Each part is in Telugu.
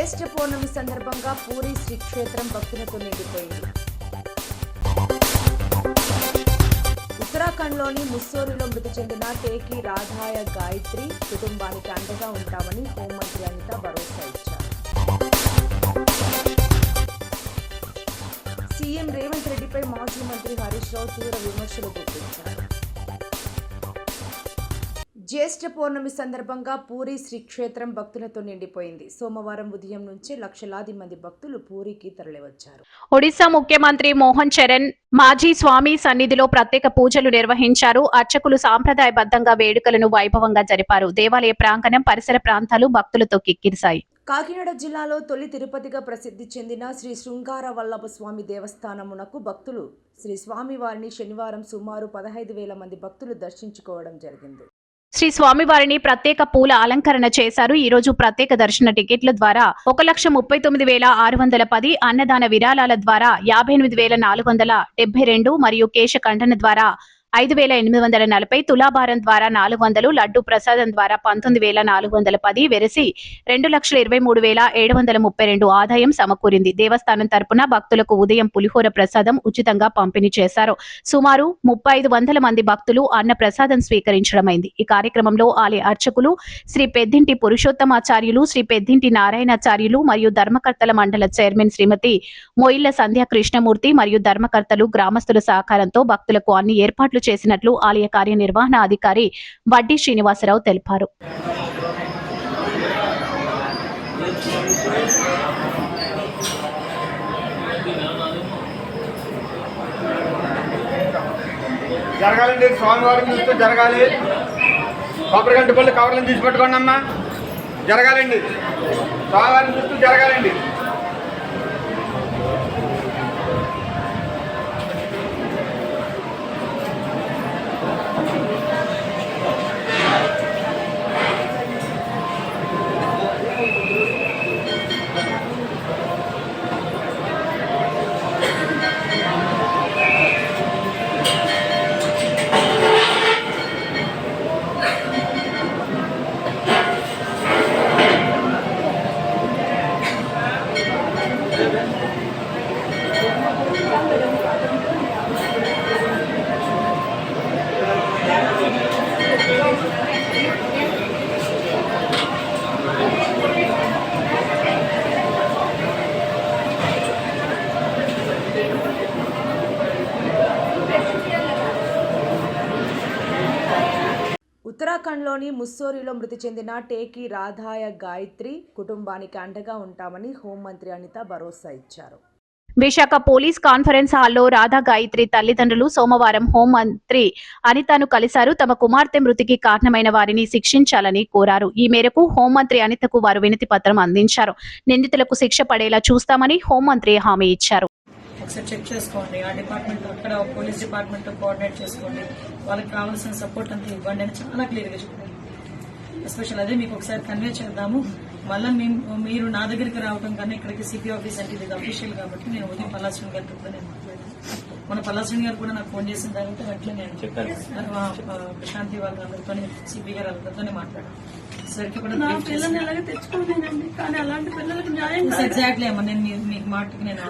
జ్యేష్ఠ పౌర్ణమి సందర్భంగా పూరి శ్రీక్షేత్రం భక్తులతో నిండిపోయింది. ఉత్తరాఖండ్లోని ముస్సోరీలో మృతి చెందిన టేకి రాధాయ గాయత్రి కుటుంబానికి అండగా ఉంటామని హోంమంత్రి అనిత భరోసా ఇచ్చారు. సీఎం రేవంత్ రెడ్డిపై మాజీ మంత్రి హరీష్ రావు తీవ్ర విమర్శలు గుప్పించారు. జ్యేష్ఠ పౌర్ణమి సందర్భంగా పూరి శ్రీక్షేత్రం భక్తులతో నిండిపోయింది. సోమవారం ఉదయం నుంచి లక్షలాది మంది భక్తులు పూరికి తరలివచ్చారు. ఒడిశా ముఖ్యమంత్రి మోహన్ చరణ్ మాజీ స్వామి సన్నిధిలో ప్రత్యేక పూజలు నిర్వహించారు. అర్చకులు సాంప్రదాయబద్ధంగా వేడుకలను వైభవంగా జరిపారు. దేవాలయ ప్రాంగణం పరిసర ప్రాంతాలు భక్తులతో కిక్కిరిశాయి. కాకినాడ జిల్లాలో తొలి తిరుపతిగా ప్రసిద్ధి చెందిన శ్రీ శృంగార వల్లభ స్వామి దేవస్థానమునకు భక్తులు శ్రీ స్వామివారిని శనివారం సుమారు 15,000 మంది భక్తులు దర్శించుకోవడం జరిగింది. శ్రీ స్వామివారిని ప్రత్యేక పూల అలంకరణ చేశారు. ఈ రోజు ప్రత్యేక దర్శన టికెట్ల ద్వారా 1,39,610, అన్నదాన విరాళాల ద్వారా 58,472 మరియు కేశ ఖండన ద్వారా 5,840, తులాభారం ద్వారా 400, లడ్డు ప్రసాదం ద్వారా 19,410, వెరసి 2,23,732 ఆదాయం సమకూరింది. దేవస్థానం తరపున భక్తులకు ఉదయం పులిహోర ప్రసాదం ఉచితంగా పంపిణీ చేశారు. సుమారు 3,500 మంది భక్తులు అన్న ప్రసాదం స్వీకరించడమైంది. ఈ కార్యక్రమంలో ఆలయ అర్చకులు శ్రీ పెద్దింటి పురుషోత్తమాచార్యులు, శ్రీ పెద్దింటి నారాయణాచార్యులు మరియు ధర్మకర్తల మండల చైర్మన్ శ్రీమతి మొయిళ్ల సంధ్యా కృష్ణమూర్తి మరియు ధర్మకర్తలు గ్రామస్తుల సహకారంతో భక్తులకు అన్ని ఏర్పాట్లు చేసినట్లు ఆలయ కార్యనిర్వహణ అధికారి వడ్డీ శ్రీనివాసరావు తెలిపారు. జరగాలండి, స్వామివారికి చూస్తూ జరగాలి. కొబ్బరిగంట పళ్ళు కవర్లను తీసి పెట్టుకోండి అమ్మా. జరగాలండి, స్వామివారిని చూస్తూ జరగాలండి. ఉత్తరాఖండ్లోని ముస్సోరీలో మృతి చెందిన టేకి రాధాయ గాయత్రి కుటుంబానికి అండగా ఉంటామని హోంమంత్రి అనిత భరోసా ఇచ్చారు. విశాఖ పోలీస్ కాన్ఫరెన్స్ హాల్లో రాధా గాయత్రి తల్లిదండ్రులు సోమవారం హోంమంత్రి అనితను కలిశారు. తమ కుమార్తె మృతికి కారణమైన వారిని శిక్షించాలని కోరారు. ఈ మేరకు హోంమంత్రి అనితకు వారు వినతి పత్రం అందించారు. నిందితులకు శిక్ష పడేలా చూస్తామని హోంమంత్రి హామీ ఇచ్చారు. ఒకసారి చెక్ చేసుకోండి, ఆ డిపార్ట్మెంట్ అక్కడ పోలీస్ డిపార్ట్మెంట్ కోఆర్డినేట్ చేసుకోండి, వాళ్ళకి కావాల్సిన సపోర్ట్ అంతా ఇవ్వండి అని చాలా క్లియర్గా చెప్పండి. ఎస్పెషల్ అదే మీకు ఒకసారి కన్వే చేద్దాము. మళ్ళీ మీరు నా దగ్గరికి రావడం కన్నా ఇక్కడికి సిపి ఆఫీస్ అంటే ఇది అఫీషియల్ కాబట్టి నేను ఉదయం పల్లాశ్రీ గారితో కూడా నేను మాట్లాడాను. మన పల్లాశ్రీ గారు కూడా నాకు ఫోన్ చేసిన తర్వాత వెంటనే నేను ప్రశాంతి వాళ్ళందరితో సిపి గారు అందరితోనే మాట్లాడాను. ఎగ్జాక్ట్లీ అమ్మా, నేను మీకు మాటకి నేను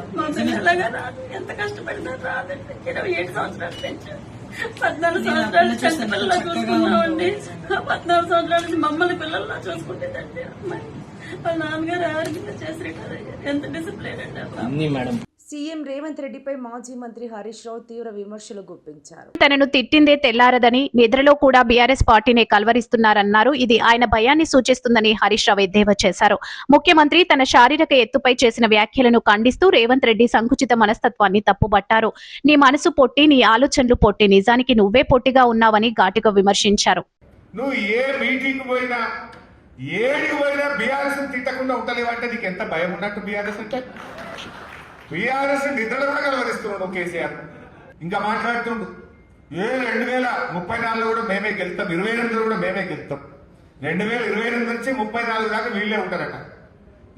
ఎంత కష్టపడినా రాదండి. 27 సంవత్సరాలు పెంచాను. 14 సంవత్సరాలు పిల్లలు చూసుకున్నామండి. 14 సంవత్సరాల నుంచి మమ్మల్ని పిల్లల్లా చూసుకుంటేదండి. వాళ్ళ నాన్నగారు ఆరోగ్యంగా చేసి రిటైర్ అయ్యారు. ఎంత డిసిప్లిన్ అండి అప్పుడు. సీఎం రేవంత్ రెడ్డిపై మాజీ మంత్రి హరీష్ రావు తీవ్ర విమర్శలు గుప్పించారు. తనను తిట్టిందే తెల్లారదని, నిద్రలో కూడా బీఆర్ఎస్ పార్టీనే కల్వరిస్తున్నారన్నారు. ఇది ఆయన భయాన్ని సూచిస్తుందని హరీష్ రావు ఎద్దేవా చేశారు. ముఖ్యమంత్రి తన శారీరక ఎత్తుపై చేసిన వ్యాఖ్యలను ఖండిస్తూ రేవంత్ రెడ్డి సంకుచిత మనస్తత్వాన్ని తప్పుబట్టారు. నీ మనసు పొట్టి, నీ ఆలోచనలు పొట్టి, నిజానికి నువ్వే పొట్టిగా ఉన్నావని ఘాటుగా విమర్శించారు. నువ్వు ఏ మీటింగ్ పోయినా ఏడికి పోయినా బీఆర్ఎస్ తిట్టకుండా ఉంటలేవంటే నీకు ఎంత భయం ఉన్నట్టు. బీఆర్ఎస్ అంటే బీఆర్ఎస్ నిద్రలో కూడా కలవరిస్తున్నాడు కేసీఆర్. ఇంకా మాట్లాడుతుండు 2034 కూడా మేమే గెలుస్తాం, 28 కూడా మేమే గెలుస్తాం. 2028 నుంచి 34 దాకా వీళ్ళే ఉంటారట.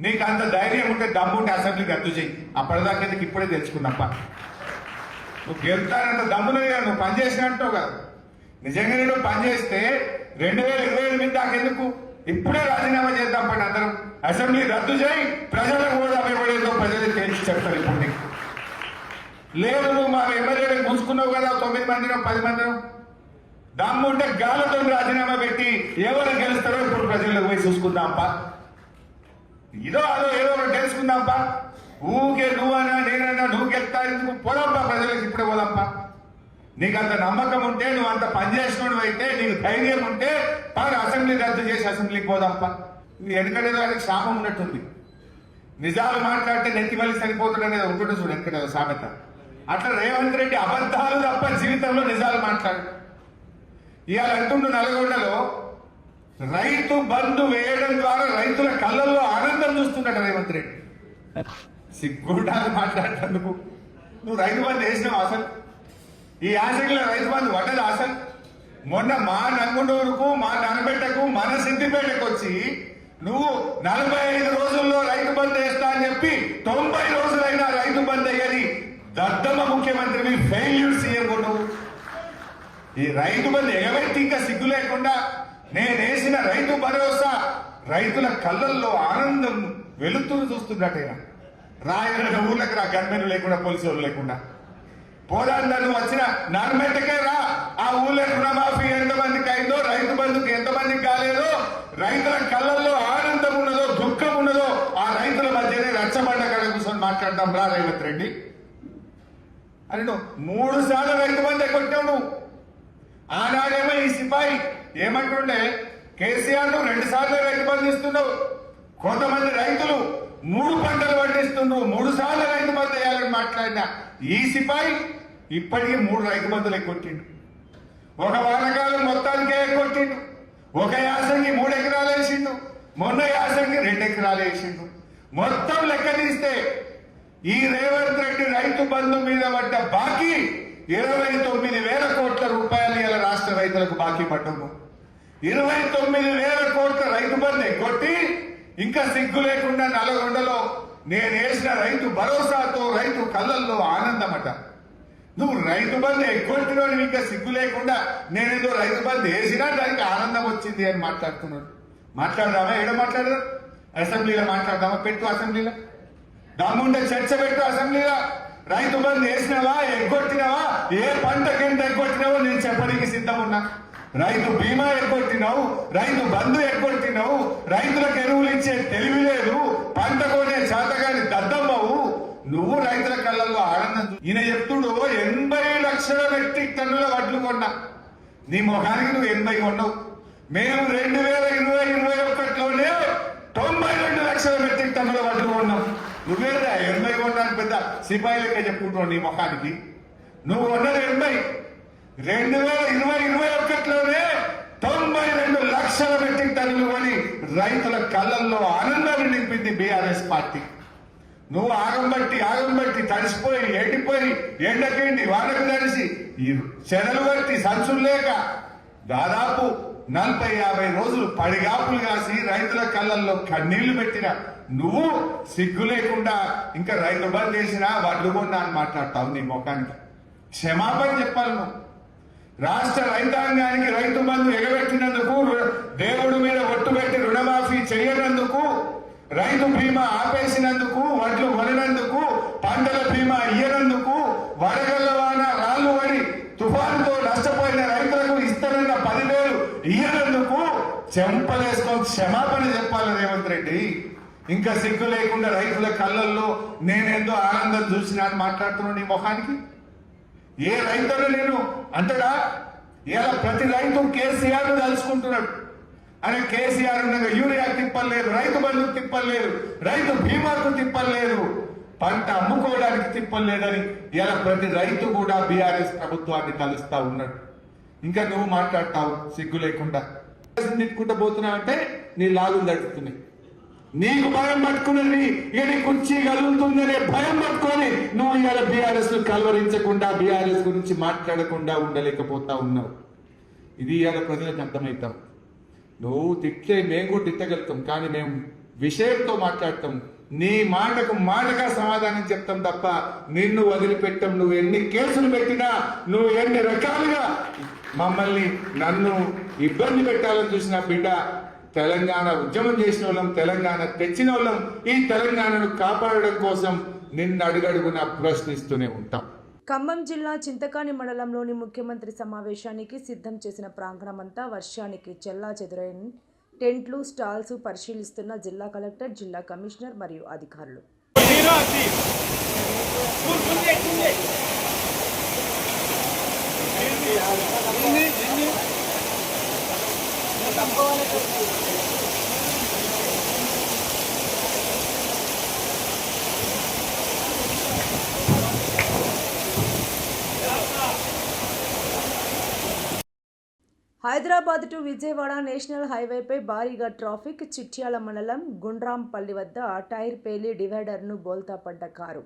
నీకు అంత ధైర్యం ఉంటే దమ్ము ఉంటే అసెంబ్లీకి రద్దు చెయ్యి. అప్పటిదాకా నీకు ఇప్పుడే తెలుసుకున్నప్ప నువ్వు గెలుతానంత దమ్మునే కదా, నువ్వు పనిచేసినట్టు కదా. నిజంగా నువ్వు పనిచేస్తే 2028 దాకా ఎందుకు ఇప్పుడే రాజీనామా చేద్దాం పని అందరం. అసెంబ్లీ రద్దు చేయి, ప్రజలకు కూడా ఇవ్వడేదో ప్రజలు తేల్చి చెప్తారు. ఇప్పుడు నీకు లేదు, నువ్వు మా ఎమ్మెల్యేలను గుంజుకున్నావు కదా, 9 మందినో 10 మందినో, దమ్ముంటే గాలతో రాజీనామా పెట్టి ఎవరు గెలుస్తారో ఇప్పుడు ప్రజలకు పోయి చూసుకుందాంపా. ఇదో అదో ఏదో ఒకటి తెలుసుకుందాంపా. ఊకే నువ్వన్నా నేనన్నా నువ్వు గెలుస్తా ఎందుకు? పోదాంపా, ప్రజలకు ఇప్పుడే పోదాంపా. నీకు అంత నమ్మకం ఉంటే, నువ్వు అంత పనిచేసినోడు అయితే, నీకు ధైర్యం ఉంటే అసెంబ్లీ రద్దు చేసి అసెంబ్లీకి పోదాంపా. ఎందుకంటే వాళ్ళకి శాపం ఉన్నట్టుంది. నిజాలు మాట్లాడితే నెత్తిమల్లి సరిపోతుంది అనేది ఒకటి చూడు, ఎక్కడ సామెత. అట్లా రేవంత్ రెడ్డి అబద్ధాలు తప్ప జీవితంలో నిజాలు మాట్లాడు. ఇవాళ అంటుండు నల్గొండలో రైతు బంధు వేయడం ద్వారా రైతుల కళ్ళల్లో ఆనందం చూస్తున్నాడు రేవంత్ రెడ్డి. సిగ్గుండాలి మాట్లాడేందుకు. నువ్వు రైతు బంధు వేసినావు అసలు? ఈ యాసంగిలో రైతు బంధు పడ్డది అసలు? మొన్న మా నంగుండూరుకు, మా నానబెట్టకు, మన సిద్దిపేటకు వచ్చి నువ్వు 45 రోజుల్లో రైతు బంధు వేస్తా అని చెప్పి 90 రోజులైనా రైతు బంధు అయ్యేది దద్దమ్మ ముఖ్యమంత్రివి, ఫెయిల్యూర్ సీఎం నువ్వు. ఈ రైతు బంధు ఎగబెట్టి ఇంకా సిగ్గు లేకుండా నేనేసిన రైతు భరోసా రైతుల కళ్ళల్లో ఆనందం వెలుతురు చూస్తున్నట్టయినా రాయన ఊర్లకు రా, గన్మెన్లు లేకుండా, పోలీసు వాళ్ళు లేకుండా. పోరాందా నువ్వు వచ్చిన నార్మెట్టకే రా. ఆ ఊళ్ళో రుణమాఫీ ఎంతమందికి అయిందో, రైతు బంధుకి ఎంతమందికి కాలేదో, రైతుల కళ్ళల్లో ఆనందం ఉన్నదో దుఃఖం ఉన్నదో ఆ రైతుల మధ్యనే రచ్చబండ కడ కూర్చొని మాట్లాడదాం రా రేవంత్ రెడ్డి అని. నువ్వు 3 సార్లు రైతు బంధు ఎక్కొట్టావు. నువ్వు ఆనాడేమో ఈ సిపాయి ఏమంటుండే, కేసీఆర్ నువ్వు 2 సార్లు రైతు బంధు ఇస్తున్నావు, కొంతమంది రైతులు 3 పంటలు పండిస్తున్నావు, 3 సార్లు రైతు బంధు వేయాలని మాట్లాడినా ఈ సిపాయి ఇప్పటికీ 3 రైతు బంధులు ఎక్కొట్టిండు. ఒక వానకాలం మొత్తానికే ఎక్కొట్టిండు. ఒక యాసంగి 3 ఎకరాలు వేసిండు, మొన్న యాసంగి 2 ఎకరాలు వేసిండు. మొత్తం లెక్క తీస్తే ఈ రేవంత్ రెడ్డి రైతు బంధు మీద పడ్డ బాకీ 29,000 కోట్ల రూపాయలు ఇలా రాష్ట్ర రైతులకు బాకీ పడ్డము. 29,000 కోట్ల రైతు బంధు ఎగ్గొట్టి ఇంకా సిగ్గు లేకుండా నల్గొండలో నేను వేసిన రైతు భరోసాతో రైతు కళ్ళల్లో ఆనందమట. నువ్వు రైతు బంధు ఎగ్గొట్టినో ఇంకా సిగ్గు లేకుండా నేనేదో రైతు బంధు వేసినా దానికి ఆనందం వచ్చింది అని మాట్లాడుతున్నాడు. మాట్లాడదామా? ఏడో మాట్లాడదాం? అసెంబ్లీలో మాట్లాడదామా? పెట్టు అసెంబ్లీలో, దమ్ముంటే చర్చ పెట్టు అసెంబ్లీలో. రైతు బంధు వేసినావా, ఎగ్గొట్టినావా, ఏ పంటకి ఎంత ఎగ్గొట్టినావో నేను చెప్పడానికి సిద్ధం ఉన్నా. రైతు బీమా ఎగ్గొట్టినావు, రైతు బంధు ఎగ్గొట్టినావు, రైతులకు ఎరువులు ఇచ్చే తెలివి లేదు, పంట కొనే చేతగాని దద్దమ్మవు నువ్వు. రైతుల కళ్ళల్లో ఆనందం. ఈయన చెప్తుడు 80 లక్షల మెట్రిక్ టన్నుల వడ్లు కొన్నా. నీ ముఖానికి నువ్వు 80 కొన్నావు. మేము 2020-21లోనే 92 లక్షల మెట్రిక్ టన్నుల వడ్లు కొన్నాం. నువ్వేదా 80 కొనడానికి పెద్ద సిపాయి లెక్క చెప్పుకుంటున్నావు నీ ముఖానికి. నువ్వు కొన్నది 80. 2020-21లోనే 92 లక్షల మెట్రిక్ టన్నులు కొని రైతుల కళ్ళల్లో ఆనందాన్ని నింపింది బీఆర్ఎస్ పార్టీ. నువ్వు ఆగంబట్టి తడిసిపోయి ఎండిపోయి ఎండకేండి వానకు తడిసి చెదలు బట్టి సంచులు లేక దాదాపు 40-50 రోజులు పడిగాపులు కాసి రైతుల కళ్ళల్లో కన్నీళ్లు పెట్టిన నువ్వు సిగ్గు లేకుండా ఇంకా రైతు బంధు చేసినా వడ్లు కొన్నా అని మాట్లాడతావు. నీ ముఖానికి క్షమాపణ చెప్పాలి నువ్వు. రాష్ట్ర రైతాంగానికి రైతు బంధు ఎగబెట్టినందుకు, దేవుడి మీద ఒట్టు పెట్టి రుణమాఫీ చేయనందుకు, రైతు బీమా ఆపేసినందుకు, వడ్లు కొనినందుకు, పంటల బీమా ఇయ్యనందుకు, వడగళ్ల వాన రాళ్లు పడి తుఫానుతో నష్టపోయిన రైతులకు ఇస్తానన్న 10,000 ఇయ్యనందుకు చెంపలేసుకొని క్షమాపణ చెప్పాలి రేవంత్ రెడ్డి. ఇంకా సిగ్గు లేకుండా రైతుల కళ్ళల్లో నేనేందో ఆనందం చూసినా అని మాట్లాడుతున్నాను నీ ముఖానికి. ఏ రైతులు నేను అంతడా? ఇలా ప్రతి రైతు కేసీఆర్ తలుచుకుంటున్నాడు. అని కేసీఆర్ ఉండగా యూరియా తిప్పలేదు, రైతు బంధుకు తిప్పలేదు, రైతు బీమాకు తిప్పలేదు, పంట అమ్ముకోవడానికి తిప్పలేదని ఇలా ప్రతి రైతు కూడా బీఆర్ఎస్ ప్రభుత్వాన్ని కలుస్తా ఉన్నాడు. ఇంకా నువ్వు మాట్లాడతావు సిగ్గు లేకుండా. తిట్టుకుంటూ పోతున్నావు అంటే నీ లాగులు తడుతున్నాయి. నీకు భయం పట్టుకున్నది ఇక కుర్చీ కలుగుతుందనే భయం పట్టుకొని నువ్వు ఇవాళ బీఆర్ఎస్ కలవరించకుండా, బీఆర్ఎస్ గురించి మాట్లాడకుండా ఉండలేకపోతా ఉన్నావు. ఇది ఇవాళ ప్రజలకు అర్థమవుతాం. నువ్వు తిట్లే మేము కూడా తిట్టగలుగుతాం, కానీ మేము విషయంతో మాట్లాడతాం. నీ మాటగా సమాధానం చెప్తాం తప్ప నిన్ను వదిలిపెట్టాం. నువ్వు ఎన్ని కేసులు పెట్టినా, నువ్వు ఎన్ని రకాలుగా మమ్మల్ని నన్ను ఇబ్బంది పెట్టాలని చూసిన బిడ్డ తెలంగాణ ఉద్యమం చేసిన వాళ్ళం, తెలంగాణ తెచ్చిన వాళ్ళం. ఈ తెలంగాణను కాపాడడం కోసం నిన్ను అడుగడుగునా ప్రశ్నిస్తూనే ఉంటాం. ఖమ్మం జిల్లా చింతకాని మండలంలోని ముఖ్యమంత్రి సమావేశానికి సిద్ధం చేసిన ప్రాంగణమంతా వర్షానికి చెల్లాచెదురైన టెంట్లు, స్టాల్స్ పరిశీలిస్తున్న జిల్లా కలెక్టర్, జిల్లా కమిషనర్ మరియు అధికారులు. హైదరాబాద్ టు విజయవాడ నేషనల్ హైవేపై భారీగా ట్రాఫిక్. చిట్యాల మండలం గుండ్రాంపల్లి వద్ద టైర్ పేలి డివైడర్ను బోల్తా పడ్డ కారు.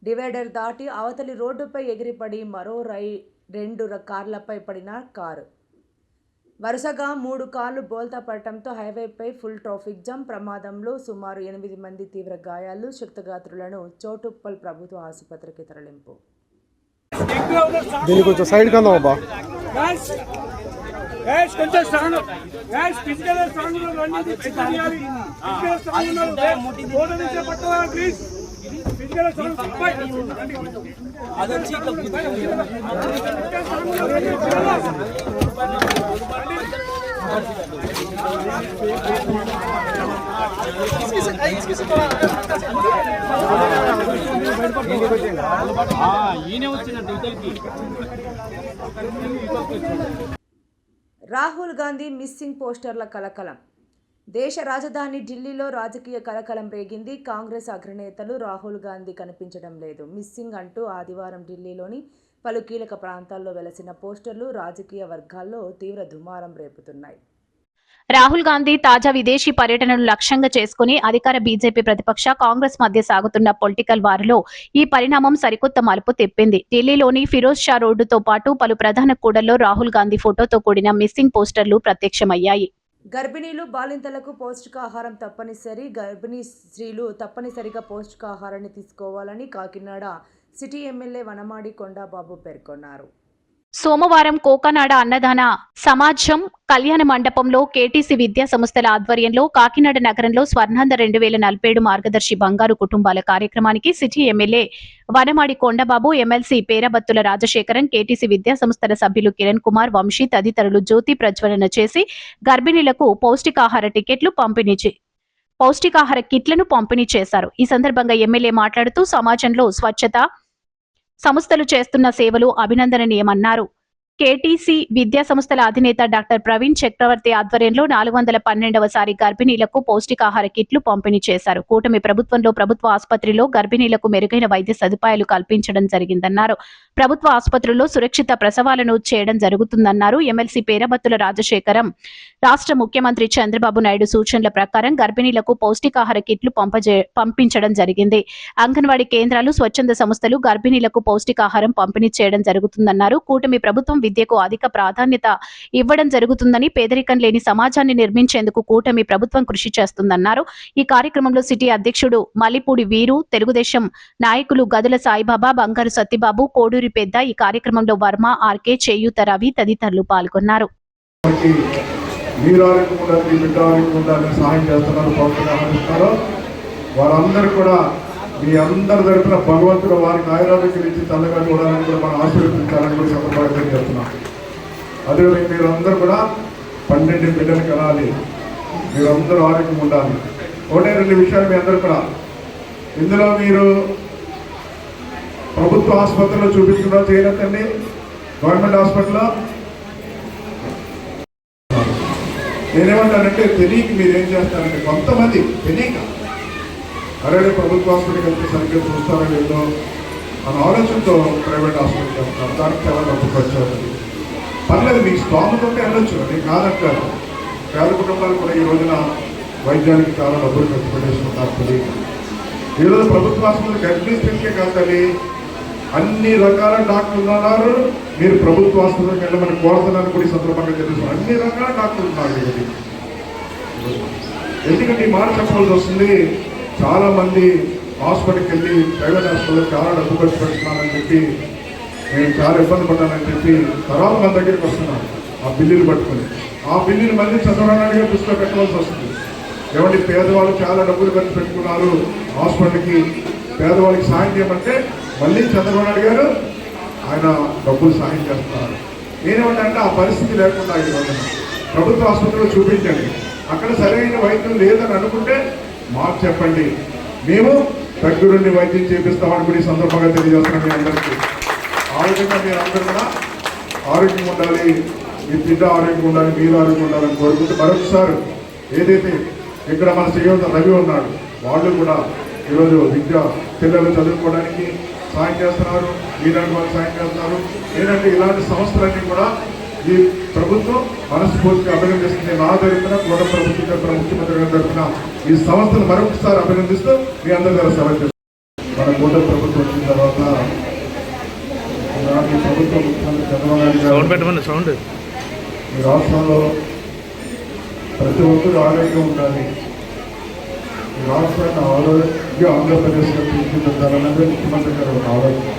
డివైడర్ దాటి అవతలి రోడ్డుపై ఎగిరిపడి మరో 2 కార్లపై పడిన కారు. వరుసగా 3 కార్లు బోల్తా పడటంతో హైవేపై ఫుల్ ట్రాఫిక్ జామ్. ప్రమాదంలో సుమారు 8 మంది తీవ్ర గాయాలు. క్షతగాత్రులను చోటుప్పల్ ప్రభుత్వ ఆసుపత్రికి తరలింపు. కొంచెం సైడ్ కందామబ్బా. కొంచెం strong physical strong please. Physical strong అదొచ్చి ఈయనే వచ్చినట్టు. రాహుల్ గాంధీ మిస్సింగ్ పోస్టర్ల కలకలం. దేశ రాజధాని ఢిల్లీలో రాజకీయ కలకలం రేగింది. కాంగ్రెస్ అగ్రనేతలు రాహుల్ గాంధీ కనిపించడం లేదు, మిస్సింగ్ అంటూ ఆదివారం ఢిల్లీలోని పలు కీలక ప్రాంతాల్లో వెలసిన పోస్టర్లు రాజకీయ వర్గాల్లో తీవ్ర దుమారం రేపుతున్నాయి. రాహుల్ గాంధీ తాజా విదేశీ పర్యటనను లక్ష్యంగా చేసుకుని అధికార బీజేపీ, ప్రతిపక్ష కాంగ్రెస్ మధ్య సాగుతున్న పొలిటికల్ వార్లో ఈ పరిణామం సరికొత్త మలుపు తిప్పింది. ఢిల్లీలోని ఫిరోజ్ షా రోడ్డుతో పాటు పలు ప్రధాన కూడల్లో రాహుల్ గాంధీ ఫోటోతో కూడిన మిస్సింగ్ పోస్టర్లు ప్రత్యక్షమయ్యాయి. గర్భిణీలు, బాలింతలకు పౌష్టికాహారం తప్పనిసరి. గర్భిణీ స్త్రీలు తప్పనిసరిగా పౌష్టికాహారాన్ని తీసుకోవాలని కాకినాడ సిటీ ఎమ్మెల్యే వనమాడి కొండాబాబు పేర్కొన్నారు. సోమవారం కోకానాడ అన్నదాన సమాజం కళ్యాణ మండపంలో కేటీసీ విద్యా సంస్థల ఆధ్వర్యంలో కాకినాడ నగరంలో స్వర్ణాంధ్ర 2047 మార్గదర్శి బంగారు కుటుంబాల కార్యక్రమానికి city MLA Vanamadi Kondababu, MLC Perabathula Rajasekharan, KTC విద్యా సంస్థల సభ్యులు కిరణ్ కుమార్, వంశీ తదితరులు జ్యోతి ప్రజ్వలన చేసి గర్భిణీలకు పౌష్టికాహార కిట్లను పంపిణీ చేశారు. ఈ సందర్భంగా ఎమ్మెల్యే మాట్లాడుతూ సమాజంలో స్వచ్ఛత సంస్థలు చేస్తున్న సేవలు అభినందనీయమన్నారు. కేటీసీ విద్యా సంస్థల అధినేత డాక్టర్ ప్రవీణ్ చక్రవర్తి ఆధ్వర్యంలో 412వ గర్భిణీలకు పౌష్టికాహార కిట్లు పంపిణీ చేశారు. కూటమి ప్రభుత్వంలో ప్రభుత్వ ఆసుపత్రిలో గర్భిణీలకు మెరుగైన వైద్య సదుపాయాలు కల్పించడం జరిగిందన్నారు. ప్రభుత్వ ఆసుపత్రుల్లో సురక్షిత ప్రసవాలను చేయడం జరుగుతుందన్నారు. ఎమ్మెల్సీ పేరబత్తుల రాజశేఖరం రాష్ట్ర ముఖ్యమంత్రి చంద్రబాబు నాయుడు సూచనల ప్రకారం గర్భిణీలకు పౌష్టికాహార కిట్లు పంపించడం జరిగింది. అంగన్వాడీ కేంద్రాలు, స్వచ్ఛంద సంస్థలు గర్భిణీలకు పౌష్టికాహారం పంపిణీ చేయడం జరుగుతుందన్నారు. కూటమి ప్రభుత్వం విద్యకు అధిక ప్రాధాన్యత ఇవ్వడం జరుగుతుందని, పేదరికం లేని సమాజాన్ని నిర్మించేందుకు కూటమి ప్రభుత్వం కృషి చేస్తుందన్నారు. ఈ కార్యక్రమంలో సిటీ అధ్యక్షుడు మల్లిపూడి వీరు, తెలుగుదేశం నాయకులు గదుల సాయిబాబా, బంగారు సత్తిబాబు, కోడూరి పెద్ద, ఈ కార్యక్రమంలో వర్మ, ఆర్కే, చేయూత రవి తదితరులు పాల్గొన్నారు. వారందరూ కూడా మీ అందరి తరఫున భగవంతుడు వారికి ఆయురారోగ్యం ఇచ్చి చల్లగా చూడాలని కూడా మనం ఆశీర్వదించాలని కూడా సందర్భంగా చెప్తున్నాం. అదేవిధంగా మీరందరూ కూడా 12 బిడ్డలు కనాలి, మీరందరూ ఆరోగ్యం ఉండాలి. 1-2 విషయాలు మీ అందరూ కూడా, ఇందులో మీరు ప్రభుత్వ ఆసుపత్రిలో చూపించకుండా చేయలేదండి. గవర్నమెంట్ హాస్పిటల్లో నేనేమంటానంటే, తెలియక మీరేం చేస్తారంటే, కొంతమంది తెలియక అరే ప్రభుత్వ హాస్పిటల్కి వెళ్తే సరిగ్గా చూస్తారో లేదో మన ఆలోచనతో ప్రైవేట్ హాస్పిటల్కి వెళ్తారు. దానికి చాలా డబ్బు ఖర్చు అవుతుంది. పర్లేదు, మీకు స్తోమతో వెళ్ళొచ్చు, నేను కాదంటారు. పేద కుటుంబాలు కూడా ఈ రోజున వైద్యానికి చాలా డబ్బులు ఖర్చు పెట్టేసుకుంటారు తెలియక. ఈరోజు ప్రభుత్వ హాస్పిటల్ గర్భిణీ స్త్రీలకే కాదని అన్ని రకాల డాక్టర్లు ఉన్నారు. మీరు ప్రభుత్వ హాస్పిటల్కి వెళ్ళమని కోరుతున్నాను కూడా ఈ సందర్భంగా తెలుసు. అన్ని రకాల డాక్టర్లు ఉన్నారు. ఎందుకంటే ఈ మాట చెప్పవలసి వస్తుంది, చాలా మంది హాస్పిటల్కి వెళ్ళి ప్రైవేట్ హాస్పిటల్లో చాలా డబ్బు ఖర్చు పెడుతున్నానని చెప్పి, నేను చాలా ఇబ్బంది పడ్డానని చెప్పి తర్వాత మన దగ్గరికి వస్తున్నాను. ఆ బిల్లులు పట్టుకుని ఆ బిల్లులు మళ్ళీ చంద్రబాబు నాయుడు గారు దృష్టిలో పెట్టవలసి వస్తుంది. ఏమంటే పేదవాళ్ళు చాలా డబ్బులు ఖర్చు పెట్టుకున్నారు హాస్పిటల్కి, పేదవాళ్ళకి సాయం చేయమంటే మళ్ళీ చంద్రబాబు నాయుడు గారు ఆయన డబ్బులు సాయం చేస్తున్నారు. నేనేమంటే ఆ పరిస్థితి లేకుండా ఈ రోజున ప్రభుత్వ ఆసుపత్రిలో చూపించండి, అక్కడ సరైన వైద్యం లేదని అనుకుంటే మాకు చెప్పండి, మేము దగ్గరుండి వైద్యం చేపిస్తామని కూడా ఈ సందర్భంగా తెలియజేస్తున్నాం మీ అందరికీ. ఆ విధంగా మీరు అందరూ కూడా ఆరోగ్యం ఉండాలి, మీ బిడ్డ ఆరోగ్యం ఉండాలి, మీరు ఆరోగ్యం ఉండాలని కోరుకుంటూ మరొకసారి ఏదైతే ఇక్కడ మన శ్రీయుత రవి ఉన్నాడు, వాళ్ళు కూడా ఈరోజు విద్య పిల్లలు చదువుకోవడానికి సాయం చేస్తున్నారు, మీలాంటి వాళ్ళు సాయం చేస్తున్నారు. ఏంటంటే ఇలాంటి సంస్థలన్నీ కూడా ఈ ప్రభుత్వం మనస్ఫూర్తిగా అభినందిస్తుంది. నా తరఫున కూడా ప్రభుత్వం తరఫున ముఖ్యమంత్రి గారి తరఫున ఈ సంస్థను మరొకసారి అభినందిస్తూ మీ అందరి ద్వారా సెలవు చేస్తున్నాం. మన కూటమి ప్రభుత్వం వచ్చిన తర్వాత ఈ ప్రభుత్వం ముఖ్యమంత్రి చంద్రబాబు నాయుడు గారు ఈ రాష్ట్రంలో ప్రతి ఒక్కరు ఆరోగ్యం ఉండాలి, ఈ రాష్ట్రాన్ని ఆరోగ్య ఆంధ్రప్రదేశ్లో తీర్చిదిద్దాలన్నదే ముఖ్యమంత్రి గారు ఆలోచన.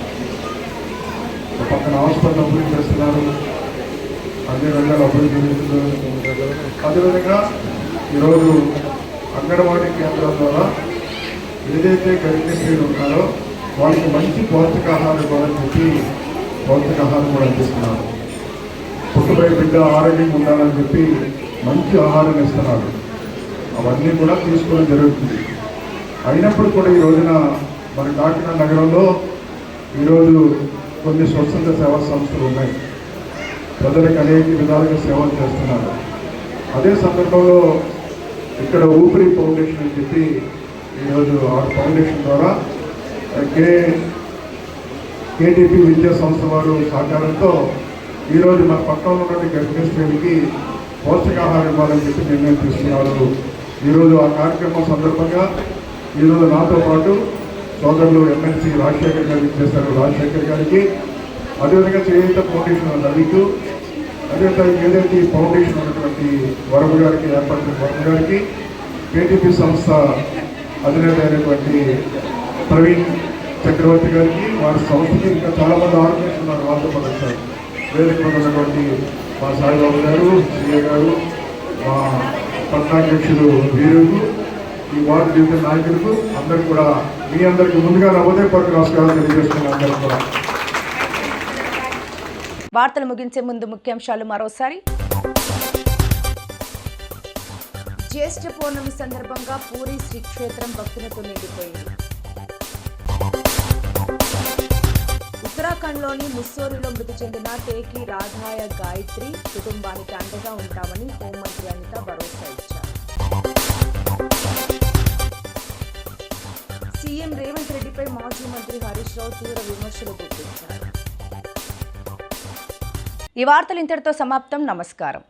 ఒక పక్కన హాస్పిటల్ అభివృద్ధి చేస్తున్నారు, అన్ని రంగాలు అభివృద్ధి చేస్తున్నారు. అదేవిధంగా ఈరోజు అంగన్వాడీ కేంద్రాల ద్వారా ఏదైతే గర్భిణీ స్త్రీలు ఉన్నారో వాళ్ళకి మంచి పౌష్టికాహారం ఇవ్వాలని చెప్పి పౌష్టికాహారం కూడా అందిస్తున్నారు. పుట్టుబడి బిడ్డ ఆరోగ్యంగా ఉండాలని చెప్పి మంచి ఆహారం ఇస్తున్నారు. అవన్నీ కూడా తీసుకోవడం జరుగుతుంది. అయినప్పుడు కూడా ఈ రోజున మన కాకినాడ నగరంలో ఈరోజు కొన్ని స్వచ్ఛంద సేవా సంస్థలు ఉన్నాయి, ప్రజలకు అనేక విధాలుగా సేవలు చేస్తున్నారు. అదే సందర్భంలో ఇక్కడ ఊపిరి ఫౌండేషన్ అని చెప్పి ఈరోజు ఆ ఫౌండేషన్ ద్వారా కేటీపీ విద్యా సంస్థ వారు సహకారంతో ఈరోజు మన పక్కన ఉన్నటువంటి గర్భిణీ స్త్రీలకి పౌష్టికాహారం ఇవ్వాలని చెప్పి నిర్ణయం తీసుకున్నారు. ఈరోజు ఆ కార్యక్రమం సందర్భంగా ఈరోజు నాతో పాటు సోదరులు ఎమ్మెల్సీ రాజశేఖర్ గారికి చేశారు, రాజశేఖర్ గారికి, అదేవిధంగా చేయూత ఫౌండేషన్ రవికు, అదేవిధంగా ఏదైతే ఈ ఫౌండేషన్ ఉన్నటువంటి వరమ గారికి, ఏర్పడిన వరమ గారికి, కేటీపీ సంస్థ అధినేత అయినటువంటి ప్రవీణ్ చక్రవర్తి గారికి, వారి సంస్థకి ఇంకా చాలామంది ఆర్గనైజేషన్ ఉన్నారు, వాళ్ళతో పాటు వచ్చారు. వేదిక మీద ఉన్నటువంటి మా సాయిబాబు గారు, సిఏ గారు, మా పట్టణాధ్యక్షులు వీరుకు, ఈ వార్డు డివిజన్ నాయకులకు అందరికీ కూడా మీ అందరికీ ముందుగా హృదయపూర్వక నమస్కారాలు తెలియజేస్తున్నాను. అందరికీ కూడా వార్తలు ముగించే ముందు ముఖ్యాంశాలు మరోసారి. జ్యేష్ఠ పౌర్ణమి సందర్భంగా పూరి శ్రీక్షేత్రం భక్తులతో నిండిపోయింది. ఉత్తరాఖండ్లోని ముస్సోరిలో మృతి చెందిన టేకి రాధాయ గాయత్రి కుటుంబానికి అండగా ఉంటామని హోంమంత్రి అనిత భరోసా ఇచ్చారు. సీఎం రేవంత్ రెడ్డిపై మాజీ మంత్రి హరీష్ రావు తీవ్ర విమర్శలు గుప్పించారు. ఈ వార్తలు ఇంతటితో సమాప్తం. నమస్కారం.